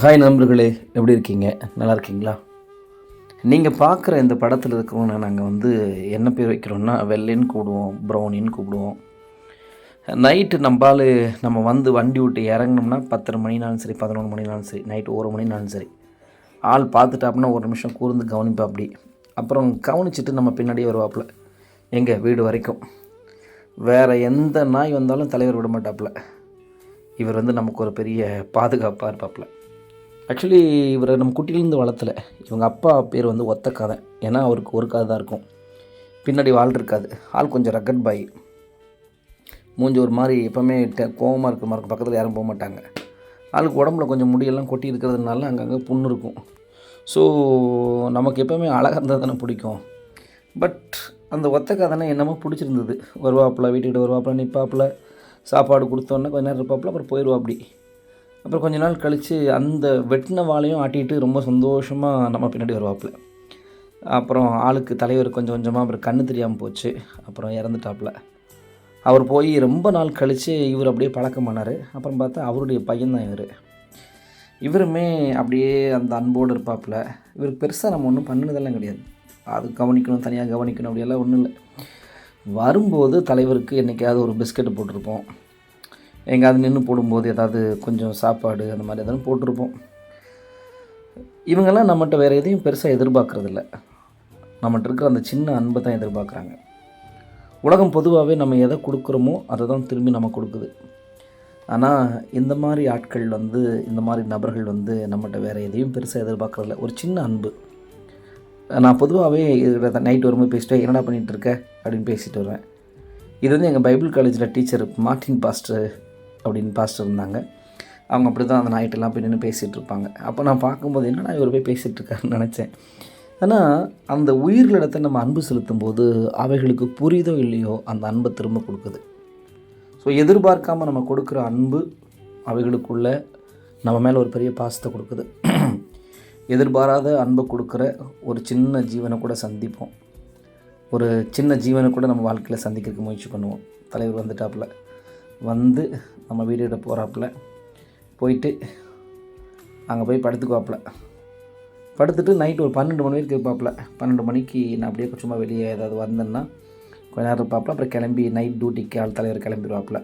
Hi நண்பர்களே, எப்படி இருக்கீங்க? நல்லா இருக்கீங்களா? நீங்கள் பார்க்குற இந்த படத்தில் இருக்கிறவங்க நாங்கள் என்ன பேர் வைக்கிறோன்னா வெள்ளைன்னு கூப்பிடுவோம், ப்ரௌனின்னு கூப்பிடுவோம். நைட்டு நம்ம வண்டி விட்டு இறங்கினோம்னா 10:30 மணினாலும் சரி, 11 மணினாலும் சரி, நைட்டு 1 மணினாலும் சரி, ஆள் பார்த்துட்டாப்புனா ஒரு நிமிஷம் கூர்ந்து கவனிப்பாப்படி. அப்புறம் கவனிச்சுட்டு நம்ம பின்னாடியே வருவாப்புல, எங்கள் வீடு வரைக்கும். வேறு எந்த நாய் வந்தாலும் தலைவர் விட மாட்டாப்புல. இவர் நமக்கு ஒரு பெரிய பாதுகாப்பாக இருப்பாப்புல. ஆக்சுவலி இவரை நம்ம குட்டிலேருந்து வளர்த்தலை. இவங்க அப்பா பேர் ஒத்த காதை. ஏன்னா அவருக்கு ஒரு காது தான் இருக்கும், பின்னாடி வால் இருக்காது. ஆள் கொஞ்சம் ரக்கட் பாய், மூஞ்சி ஒரு மாதிரி எப்போவுமே கோவமாக இருக்கிற மாதிரி இருக்கும். பக்கத்தில் யாரும் போக மாட்டாங்க. ஆளுக்கு உடம்புல கொஞ்சம் முடியெல்லாம் கொட்டி இருக்கிறதுனால அங்கங்கே புண்ணு இருக்கும். ஸோ நமக்கு எப்போவுமே அழகாக இருந்தால் தானே பிடிக்கும். பட் அந்த ஒத்த காதனை என்னமோ பிடிச்சிருந்தது. வருவாப்பில், வீட்டுக்கிட்ட வருவாப்பில், நிற்பாப்பில், சாப்பாடு கொடுத்தோன்னே கொஞ்ச நேரம் இருப்பாப்பில், அப்புறம் போயிடுவாப்படி. அப்புறம் கொஞ்ச நாள் கழித்து அந்த வெட்டின வாழையும் ஆட்டிகிட்டு ரொம்ப சந்தோஷமாக நம்ம பின்னாடி வருவாப்பில். அப்புறம் ஆளுக்கு தலைவர் கொஞ்சம் கொஞ்சமாக அப்புறம் கண்ணு தெரியாமல் போச்சு. அப்புறம் இறந்துட்டாப்புல. அவர் போய் ரொம்ப நாள் கழித்து இவர் அப்படியே பழக்கமானார். அப்புறம் பார்த்தா அவருடைய பையன்தான் இவர். இவருமே அப்படியே அந்த அன்போடு இருப்பாப்புல. இவருக்கு பெருசாக நம்ம ஒன்றும் பண்ணினதெல்லாம் கிடையாது. அது கவனிக்கணும், தனியாக கவனிக்கணும் அப்படியெல்லாம் ஒன்றும் இல்லை. வரும்போது தலைவருக்கு என்றைக்காவது ஒரு பிஸ்கெட்டு போட்டிருப்போம், எங்கேயாவது நின்று போடும்போது ஏதாவது கொஞ்சம் சாப்பாடு அந்த மாதிரி எதாவது போட்டிருப்போம். இவங்கெல்லாம் நம்மகிட்ட வேறு எதையும் பெருசாக எதிர்பார்க்குறதில்ல. நம்மகிட்ட இருக்கிற அந்த சின்ன அன்பை தான் எதிர்பார்க்குறாங்க. உலகம் பொதுவாகவே நம்ம எதை கொடுக்குறோமோ அதை தான் திரும்பி நம்ம கொடுக்குது. ஆனால் இந்த மாதிரி ஆட்கள் இந்த மாதிரி நபர்கள் நம்மகிட்ட வேறு எதையும் பெருசாக எதிர்பார்க்குறதில்ல. ஒரு சின்ன அன்பு. நான் பொதுவாகவே நைட்டு வரும்போது பேசிட்டு என்னடா பண்ணிகிட்ருக்க அப்படின்னு பேசிட்டு வருவேன். இது எங்கள் பைபிள் காலேஜில் டீச்சர் மார்ட்டின் பாஸ்டர் அப்படின்னு பாஸ்டர் இருந்தாங்க. அவங்க அப்படி தான் அந்த நைட்டெல்லாம் போய் நின்று பேசிகிட்டு இருப்பாங்க. அப்போ நான் பார்க்கும்போது என்னடா இவர் போய் பேசிகிட்டு இருக்காருன்னு நினச்சேன். ஆனால் அந்த உயிர்களிடத்தை நம்ம அன்பு செலுத்தும் போது அவைகளுக்கு புரியுதோ இல்லையோ அந்த அன்பை திரும்ப கொடுக்குது. ஸோ எதிர்பார்க்காமல் நம்ம கொடுக்குற அன்பு அவைகளுக்குள்ள நம்ம மேலே ஒரு பெரிய பாசத்தை கொடுக்குது. எதிர்பாராத அன்பை கொடுக்குற ஒரு சின்ன ஜீவனை கூட சந்திப்போம். ஒரு சின்ன ஜீவனை கூட நம்ம வாழ்க்கையில் சந்திக்கிறதுக்கு முயற்சி பண்ணுவோம். தலைவர் வந்துட்டாப்புல, நம்ம வீடுகிட்ட போகிறாப்புல, போயிட்டு அங்கே போய் படுத்துக்குவாப்புல. படுத்துட்டு நைட்டு ஒரு 12 மணி வரைக்கும் இருப்பாப்புல. 12 மணிக்கு நான் அப்படியே சும்மா வெளியே ஏதாவது வந்தேன்னா கொஞ்ச நேரம் இருப்பாப்புல. அப்புறம் கிளம்பி நைட் டியூட்டிக்கு தலைவர் கிளம்பிடுவாப்புல.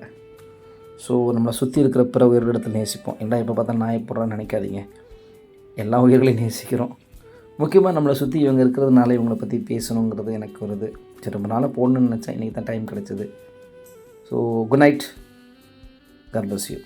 ஸோ நம்மளை சுற்றி இருக்கிற பிற உயிரிடத்தில் நேசிப்போம். என்ன இப்போ பார்த்தா நான் போடுறான்னு நினைக்காதீங்க, எல்லா உயிர்களையும் நேசிக்கிறோம். முக்கியமாக நம்மளை சுற்றி இவங்க இருக்கிறதுனால இவங்களை பற்றி பேசணுங்கிறது எனக்கு வருது. சரி, ரொம்ப நாளாக போடணுன்னு நினச்சேன், இன்றைக்கி தான் டைம் கிடச்சிது. So good night, God bless you.